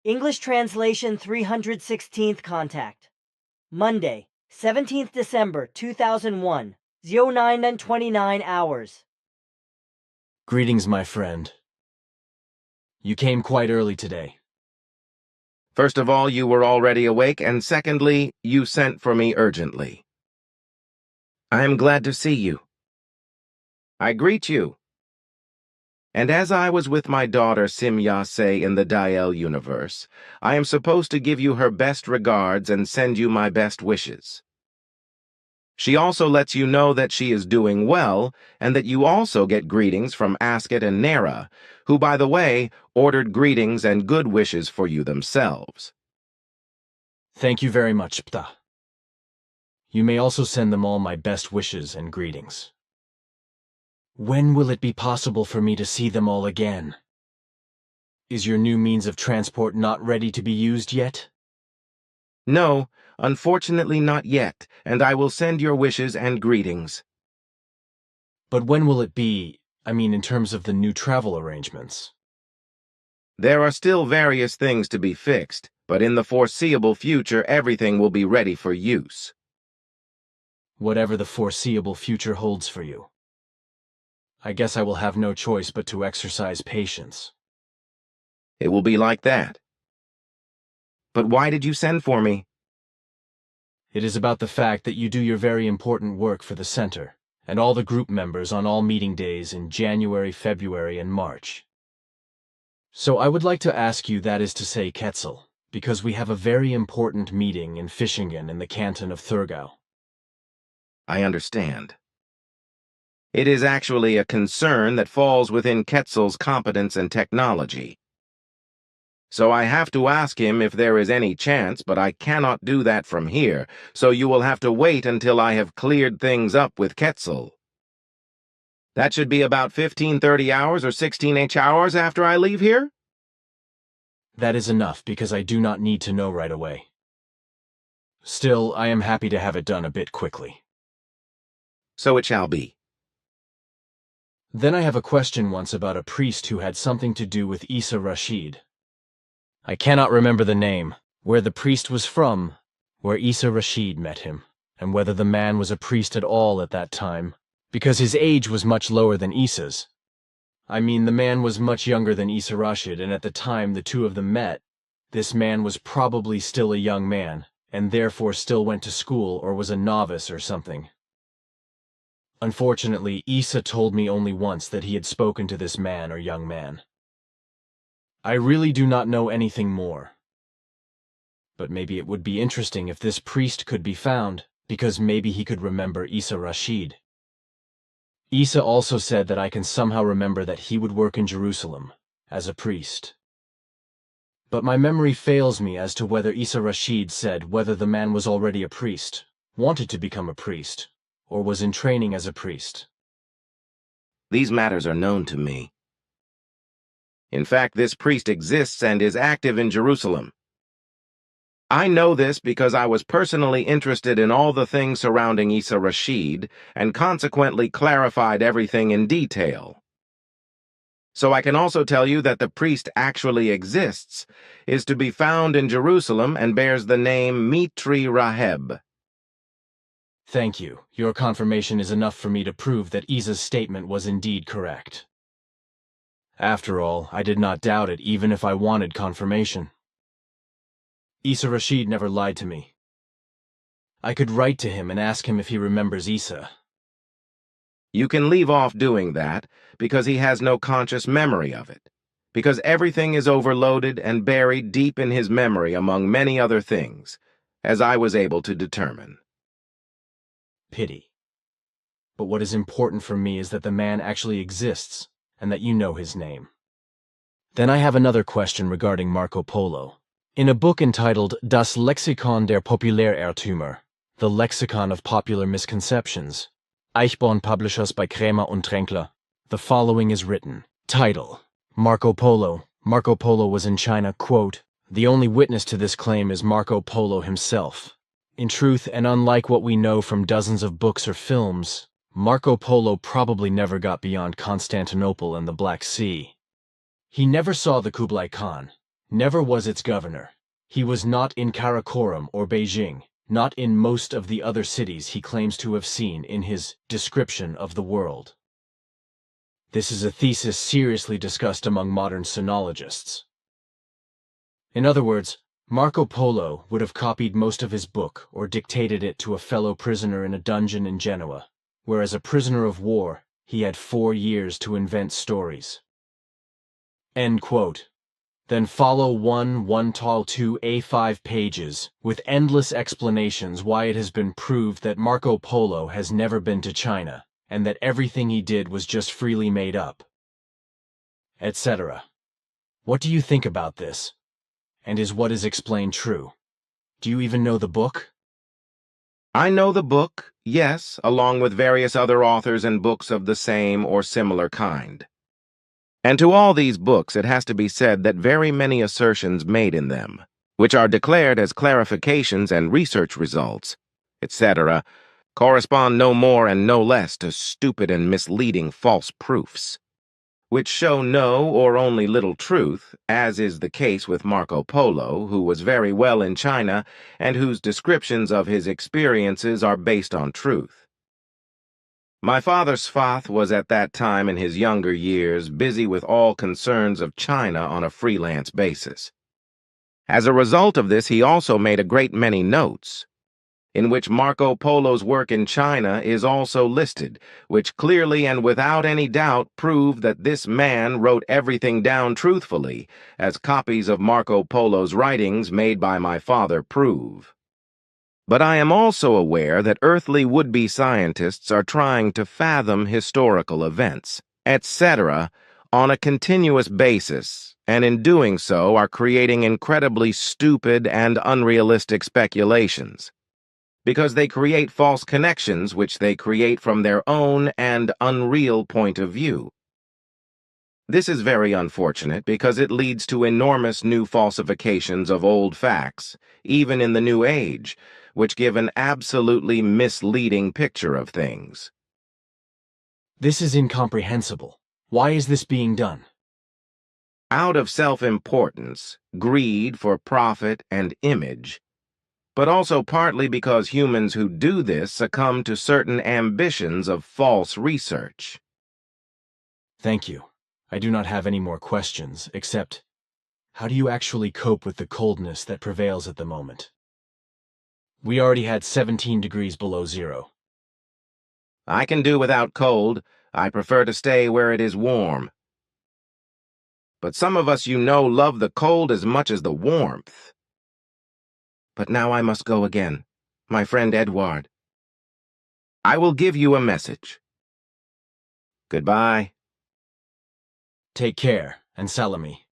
English translation 316th contact. Monday, 17th December 2001, 09 and 29 hours. Greetings, my friend. You came quite early today. First of all, you were already awake, and secondly, you sent for me urgently. I am glad to see you. I greet you. And as I was with my daughter Simya-se in the Dael universe, I am supposed to give you her best regards and send you my best wishes. She also lets you know that she is doing well, and that you also get greetings from Asket and Nera, who, by the way, ordered greetings and good wishes for you themselves. Thank you very much, Ptah. You may also send them all my best wishes and greetings. When will it be possible for me to see them all again? Is your new means of transport not ready to be used yet? No, unfortunately not yet, and I will send your wishes and greetings. But when will it be, in terms of the new travel arrangements? There are still various things to be fixed, but in the foreseeable future everything will be ready for use. Whatever the foreseeable future holds for you. I guess I will have no choice but to exercise patience. It will be like that. But why did you send for me? It is about the fact that you do your very important work for the center, and all the group members on all meeting days in January, February, and March. So I would like to ask you, that is to say Quetzal, because we have a very important meeting in Fischingen in the canton of Thurgau. I understand. It is actually a concern that falls within Quetzal's competence and technology. So I have to ask him if there is any chance, but I cannot do that from here, so you will have to wait until I have cleared things up with Quetzal. That should be about 15-30 hours or 16 hours after I leave here? That is enough, because I do not need to know right away. Still, I am happy to have it done a bit quickly. So it shall be. Then I have a question once about a priest who had something to do with Isa Rashid. I cannot remember the name, where the priest was from, where Isa Rashid met him, and whether the man was a priest at all at that time, because his age was much lower than Isa's. The man was much younger than Isa Rashid, and at the time the two of them met, this man was probably still a young man, and therefore still went to school or was a novice or something. Unfortunately, Isa told me only once that he had spoken to this man or young man. I really do not know anything more. But maybe it would be interesting if this priest could be found, because maybe he could remember Isa Rashid. Isa also said that I can somehow remember that he would work in Jerusalem, as a priest. But my memory fails me as to whether Isa Rashid said whether the man was already a priest, wanted to become a priest, or was in training as a priest. These matters are known to me. In fact, this priest exists and is active in Jerusalem. I know this because I was personally interested in all the things surrounding Isa Rashid and consequently clarified everything in detail. So I can also tell you that the priest actually exists, is to be found in Jerusalem, and bears the name Mitri Raheb. Thank you. Your confirmation is enough for me to prove that Isa's statement was indeed correct. After all, I did not doubt it even if I wanted confirmation. Isa Rashid never lied to me. I could write to him and ask him if he remembers Isa. You can leave off doing that because he has no conscious memory of it, because everything is overloaded and buried deep in his memory among many other things, as I was able to determine. Pity. But what is important for me is that the man actually exists, and that you know his name. Then I have another question regarding Marco Polo. In a book entitled Das Lexikon der Populärirrtümer, The Lexicon of Popular Misconceptions, Eichborn Publishers by Krämer und Tränkler, the following is written. Title: Marco Polo. Marco Polo was in China, quote, "The only witness to this claim is Marco Polo himself. In truth, and unlike what we know from dozens of books or films, Marco Polo probably never got beyond Constantinople and the Black Sea. He never saw the Kublai Khan, never was its governor. He was not in Karakoram or Beijing, not in most of the other cities he claims to have seen in his description of the world. This is a thesis seriously discussed among modern sinologists. In other words, Marco Polo would have copied most of his book or dictated it to a fellow prisoner in a dungeon in Genoa, whereas a prisoner of war, he had 4 years to invent stories. End quote. Then follow 1 A5 pages with endless explanations why it has been proved that Marco Polo has never been to China, and that everything he did was just freely made up, etc. What do you think about this? And is what is explained true? Do you even know the book? I know the book, yes, along with various other authors and books of the same or similar kind. And to all these books it has to be said that very many assertions made in them, which are declared as clarifications and research results, etc., correspond no more and no less to stupid and misleading false proofs, which show no or only little truth, as is the case with Marco Polo, who was very well in China and whose descriptions of his experiences are based on truth. My father Sfath was at that time in his younger years busy with all concerns of China on a freelance basis. As a result of this, he also made a great many notes, in which Marco Polo's work in China is also listed, which clearly and without any doubt prove that this man wrote everything down truthfully, as copies of Marco Polo's writings made by my father prove. But I am also aware that earthly would-be scientists are trying to fathom historical events, etc., on a continuous basis, and in doing so are creating incredibly stupid and unrealistic speculations, because they create false connections which they create from their own and unreal point of view. This is very unfortunate because it leads to enormous new falsifications of old facts, even in the New Age, which give an absolutely misleading picture of things. This is incomprehensible. Why is this being done? Out of self-importance, greed for profit and image, but also partly because humans who do this succumb to certain ambitions of false research. Thank you. I do not have any more questions, except, how do you actually cope with the coldness that prevails at the moment? We already had 17 degrees below zero. I can do without cold. I prefer to stay where it is warm. But some of us, love the cold as much as the warmth. But now I must go again. My friend Edward. I will give you a message. Goodbye. Take care, and salami.